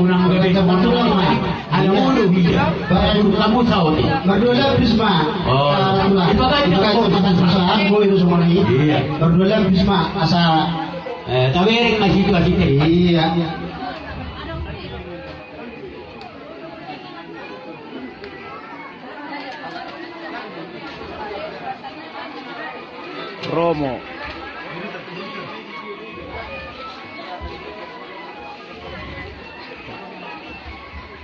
Unang gabi ka matulog man. Alam mo, kamu tahu ni. Berdua Bisma. Oh. Ibagat makan susah, boleh itu semua lagi. Iya. Berdua Bisma asa. Tapi masih itu aja. Iya. Romo.